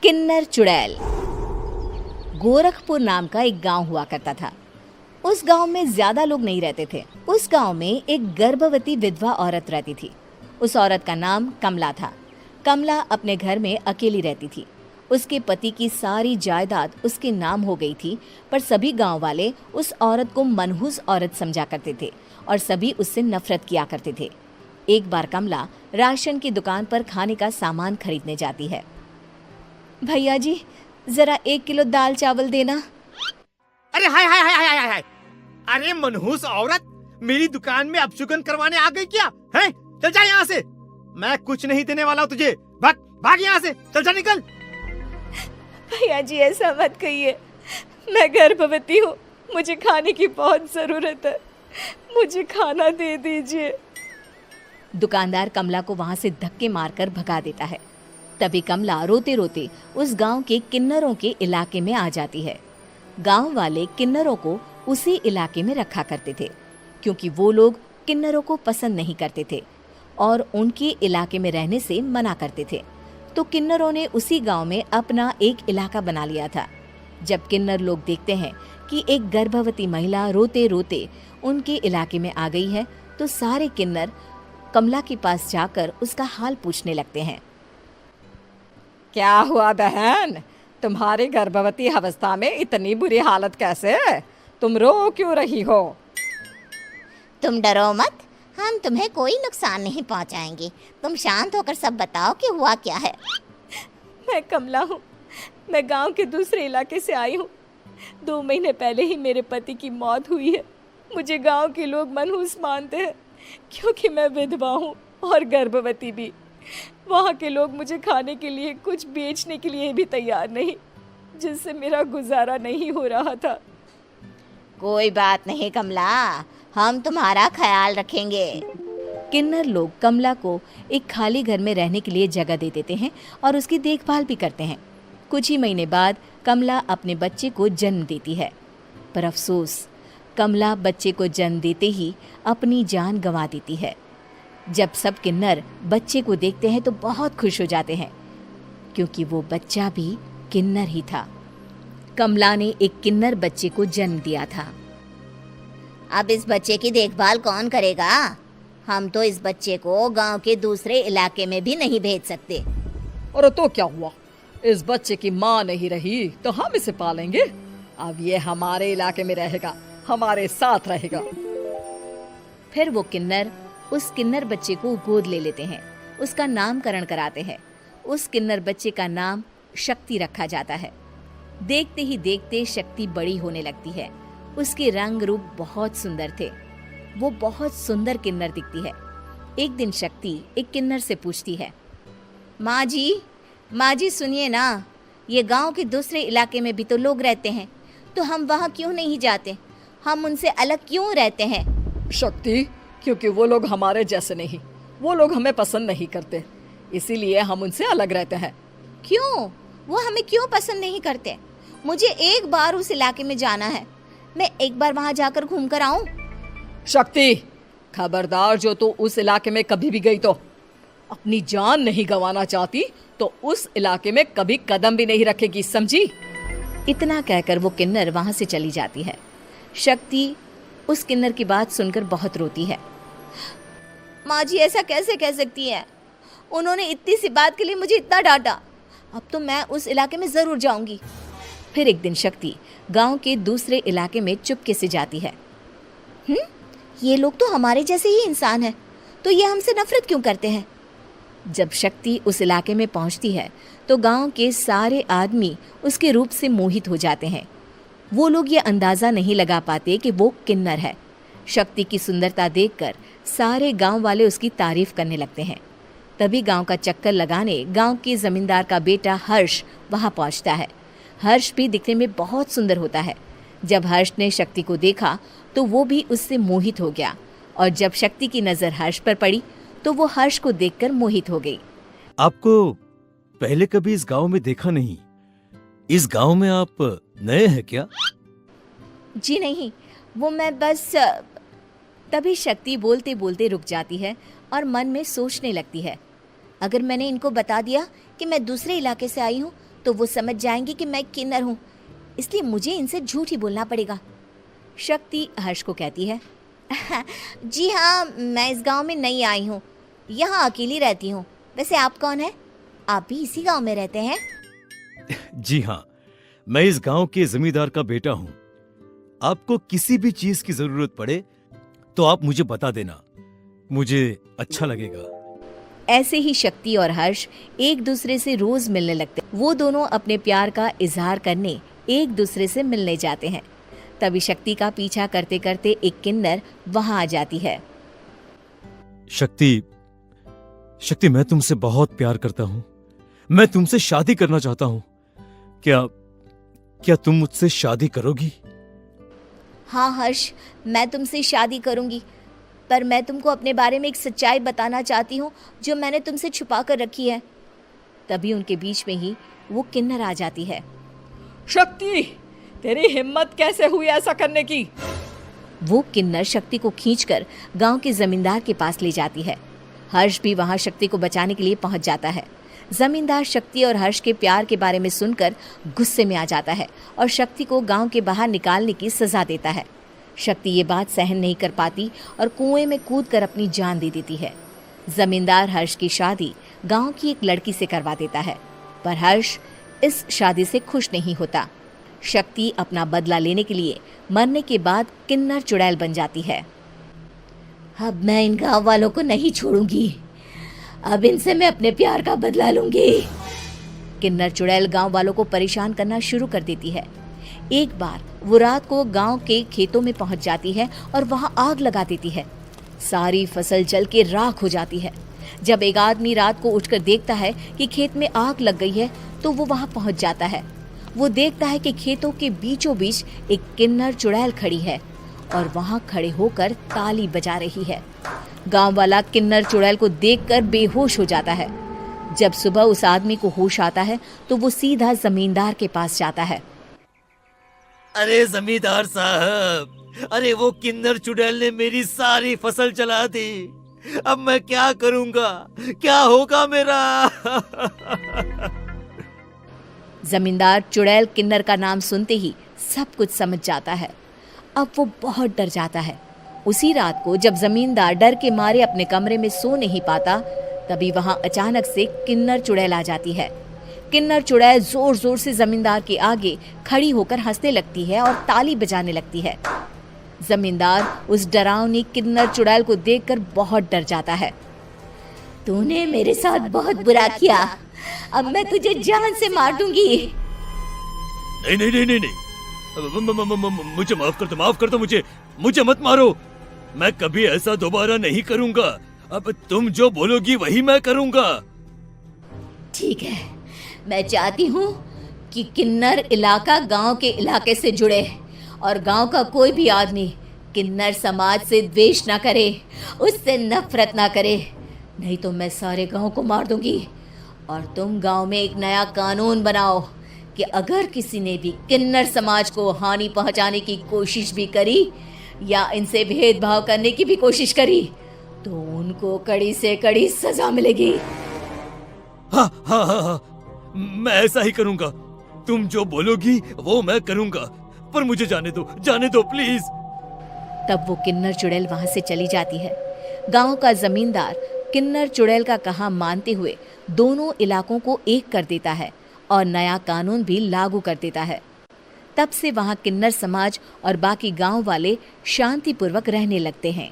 किन्नर चुड़ैल। गोरखपुर नाम का एक गांव हुआ करता था। उस गांव में ज्यादा लोग नहीं रहते थे। उस गांव में एक गर्भवती विधवा औरत रहती थी। उस औरत का नाम कमला था। कमला अपने घर में अकेली रहती थी। उसके पति की सारी जायदाद उसके नाम हो गई थी, पर सभी गांव वाले उस औरत को मनहूस औरत समझा करते थे और सभी उससे नफरत किया करते थे। एक बार कमला राशन की दुकान पर खाने का सामान खरीदने जाती है। भैया जी, जरा 1 किलो दाल चावल देना। अरे हाय हाय हाय हाय हाय हाय! अरे मनहूस औरत, मेरी दुकान में अपशुगन करवाने आ गई क्या? हैं? चल जा यहाँ से। मैं कुछ नहीं देने वाला हूँ तुझे। भाग भाग यहाँ से, चल जा, निकल। भैया जी, ऐसा मत कहिए। मैं गर्भवती हूँ, मुझे खाने की बहुत जरूरत है। मुझे खाना दे दीजिए। दुकानदार कमला को वहां से धक्के मारकर भगा देता है। तभी कमला रोते रोते उस गांव के किन्नरों के इलाके में आ जाती है। गांव वाले किन्नरों को उसी इलाके में रखा करते थे, क्योंकि वो लोग किन्नरों को पसंद नहीं करते थे और उनके इलाके में रहने से मना करते थे। तो किन्नरों ने उसी गांव में अपना एक इलाका बना लिया था। जब किन्नर लोग देखते हैं कि एक गर्भवती महिला रोते रोते उनके इलाके में आ गई है, तो सारे किन्नर कमला के पास जाकर उसका हाल पूछने लगते हैं। क्या हुआ बहन, तुम्हारी गर्भवती अवस्था में इतनी बुरी हालत कैसे है? तुम रो क्यों रही हो? तुम डरो मत, हम तुम्हें कोई नुकसान नहीं पहुंचाएंगे। तुम शांत होकर सब बताओ कि हुआ क्या है। मैं कमला हूँ। मैं गांव के दूसरे इलाके से आई हूँ। 2 महीने पहले ही मेरे पति की मौत हुई है। मुझे गांव के लोग मनहूस मानते हैं, क्योंकि मैं विधवा हूँ और गर्भवती भी। वहाँ के लोग मुझे खाने के लिए कुछ बेचने के लिए भी तैयार नहीं, जिससे मेरा गुजारा नहीं हो रहा था। कोई बात नहीं कमला, हम तुम्हारा ख्याल रखेंगे। किन्नर लोग कमला को एक खाली घर में रहने के लिए जगह दे देते हैं और उसकी देखभाल भी करते हैं। कुछ ही महीने बाद कमला अपने बच्चे को जन्म देती है, पर अफसोस, कमला बच्चे को जन्म देते ही अपनी जान गंवा देती है। जब सब किन्नर बच्चे को देखते हैं तो बहुत खुश हो जाते हैं, क्योंकि वो बच्चा भी किन्नर ही था। कमला ने एक किन्नर बच्चे को जन्म दिया था। अब इस बच्चे की देखभाल कौन करेगा? हम तो इस बच्चे को गांव के दूसरे इलाके में भी नहीं भेज सकते। और तो क्या हुआ, इस बच्चे की माँ नहीं रही तो हम इसे पालेंगे। अब ये हमारे इलाके में रहेगा, हमारे साथ रहेगा। फिर वो किन्नर उस किन्नर बच्चे को गोद ले लेते हैं, उसका नामकरण कराते हैं। उस किन्नर बच्चे का नाम शक्ति रखा जाता है। देखते ही देखते शक्ति बड़ी होने लगती है। उसके रंग रूप बहुत सुंदर थे। वो बहुत सुंदर किन्नर दिखती है। एक दिन शक्ति एक किन्नर से पूछती है, माँ जी सुनिए ना, ये गांव के दूसरे इलाके में भी तो लोग रहते हैं, तो हम वहाँ क्यों नहीं जाते? हम उनसे अलग क्यों रहते हैं? शक्ति, क्योंकि वो लोग हमारे जैसे नहीं, वो लोग हमें पसंद नहीं करते, इसीलिए हम उनसे अलग रहते हैं। क्यों? वो हमें क्यों पसंद नहीं करते? मुझे एक बार उस इलाके में जाना है। मैं एक बार वहाँ जाकर घूम कर आऊं। शक्ति, खबरदार, जो तू उस इलाके में कभी भी गई तो अपनी जान नहीं गंवाना चाहती तो उस इलाके में कभी कदम भी नहीं रखेगी, समझी? इतना कहकर वो किन्नर वहाँ से चली जाती है। शक्ति उस किन्नर की बात सुनकर बहुत रोती है। माँ जी, ऐसा कैसे कह सकती है? उन्होंने इतनी सी बात के लिए मुझे इतना डांटा। अब तो मैं उस इलाके में जरूर जाऊंगी। फिर एक दिन शक्ति गांव के दूसरे इलाके में चुपके से जाती है। ये लोग तो हमारे जैसे ही इंसान हैं, तो ये हमसे नफरत क्यों करते हैं? जब शक्ति उस इलाके में पहुंचती है तो गांव के सारे आदमी उसके रूप से मोहित हो जाते हैं। वो लोग ये अंदाजा नहीं लगा पाते कि वो किन्नर है। शक्ति की सुंदरता देखकर सारे गांव वाले उसकी तारीफ करने लगते हैं। तभी गांव का चक्कर लगाने गांव के जमींदार का बेटा हर्ष वहां पहुंचता है। हर्ष भी दिखने में बहुत सुंदर होता है। जब हर्ष ने शक्ति को देखा तो वो भी उससे मोहित हो गया, और जब शक्ति की नजर हर्ष पर पड़ी तो वो हर्ष को देखकर मोहित हो गई। आपको पहले कभी इस गांव में देखा नहीं। इस गांव में आप नए हैं क्या? जी नहीं, वो मैं बस। तभी शक्ति बोलते बोलते रुक जाती है और मन में सोचने लगती है, अगर मैंने इनको बता दिया कि मैं दूसरे इलाके से आई हूँ तो वो समझ जाएंगे कि मैं किन्नर हूँ, इसलिए मुझे इनसे झूठ ही बोलना पड़ेगा। शक्ति हर्ष को कहती है, जी हाँ, मैं इस गांव में नई आई हूँ, यहाँ अकेली रहती हूँ। वैसे आप कौन है? आप भी इसी गांव में रहते हैं? जी हाँ, मैं इस गांव के जमींदार का बेटा हूँ। आपको किसी भी चीज की जरूरत पड़े तो आप मुझे बता देना, मुझे अच्छा लगेगा। ऐसे ही शक्ति और हर्ष एक दूसरे से रोज मिलने लगते। वो दोनों अपने प्यार का इजहार करने एक दूसरे से मिलने जाते हैं। तभी शक्ति का पीछा करते करते एक किन्नर वहां आ जाती है। शक्ति, शक्ति, मैं तुमसे बहुत प्यार करता हूँ। मैं तुमसे शादी करना चाहता हूँ। क्या तुम मुझसे शादी करोगी? हाँ हर्ष, मैं तुमसे शादी करूंगी, पर मैं तुमको अपने बारे में एक सच्चाई बताना चाहती हूँ जो मैंने तुमसे छुपा कर रखी है। तभी उनके बीच में ही वो किन्नर आ जाती है। शक्ति, तेरी हिम्मत कैसे हुई ऐसा करने की? वो किन्नर शक्ति को खींचकर गांव के जमींदार के पास ले जाती है। हर्ष भी वहां शक्ति को बचाने के लिए पहुंच जाता है। जमींदार शक्ति और हर्ष के प्यार के बारे में सुनकर गुस्से में आ जाता है और शक्ति को गांव के बाहर निकालने की सजा देता है। शक्ति ये बात सहन नहीं कर पाती और कुएं में कूदकर अपनी जान दे देती है। जमींदार हर्ष की शादी गांव की एक लड़की से करवा देता है, पर हर्ष इस शादी से खुश नहीं होता। शक्ति अपना बदला लेने के लिए मरने के बाद किन्नर चुड़ैल बन जाती है। अब मैं इन गांव वालों को नहीं छोड़ूंगी, अब इनसे मैं अपने प्यार का बदला लूंगी। किन्नर चुड़ैल गांव वालों को परेशान करना शुरू कर देती है। एक बार वो रात को गांव के खेतों में पहुंच जाती है और वहां आग लगा देती है। सारी फसल जल के राख हो जाती है। जब एक आदमी रात को उठकर देखता है कि खेत में आग लग गई है तो वो वहां पहुंच जाता है। वो देखता है कि खेतों के बीचों बीच एक किन्नर चुड़ैल खड़ी है और वहां खड़े होकर ताली बजा रही है। गांव वाला किन्नर चुड़ैल को देखकर बेहोश हो जाता है। जब सुबह उस आदमी को होश आता है तो वो सीधा जमींदार के पास जाता है। अरे जमींदार साहब, अरे वो किन्नर चुड़ैल ने मेरी सारी फसल जला दी। अब मैं क्या करूंगा? क्या होगा मेरा? जमींदार चुड़ैल किन्नर का नाम सुनते ही सब कुछ समझ जाता है। अब वो बहुत डर जाता है। उसी रात को जब जमींदार डर के मारे अपने कमरे में सो नहीं पाता, तभी वहां अचानक से किन्नर चुड़ैल आ जाती है। किन्नर चुड़ैल जोर जोर से जमींदार के आगे खड़ी होकर हंसने लगती है और ताली बजाने लगती है। जमींदार उस डरावनी किन्नर चुड़ैल को देखकर बहुत डर जाता है। तूने मेरे साथ बहुत बुरा किया, अब मैं तुझे जान से मार दूंगी। नहीं नहीं नहीं नहीं नहीं, मुझे माफ कर दो, मुझे मत मारो। मैं कभी ऐसा दोबारा नहीं करूंगा। अब तुम जो बोलोगी वही मैं करूंगा। ठीक है, मैं चाहती हूँ कि किन्नर इलाका गांव के इलाके से जुड़े और गांव का कोई भी आदमी किन्नर समाज से द्वेष ना करे, उससे नफरत ना करे, नहीं तो मैं सारे गांव को मार दूंगी। और तुम गांव में एक नया कानून बनाओ कि अगर किसी ने भी किन्नर समाज को हानि पहुंचाने की कोशिश भी करी या इनसे भेदभाव करने की भी कोशिश करी तो उनको कड़ी से कड़ी सजा मिलेगी। हाँ हाँ हाँ हाँ, मैं ऐसा ही करूंगा। तुम जो बोलोगी वो मैं करूंगा, पर मुझे जाने दो प्लीज। तब वो किन्नर चुड़ैल वहां से चली जाती है। गांव का जमींदार किन्नर चुड़ैल का कहा मानते हुए दोनों इलाकों को एक कर देता है और नया कानून भी लागू कर देता है। तब से वहां किन्नर समाज और बाकी गांव वाले शांतिपूर्वक रहने लगते हैं।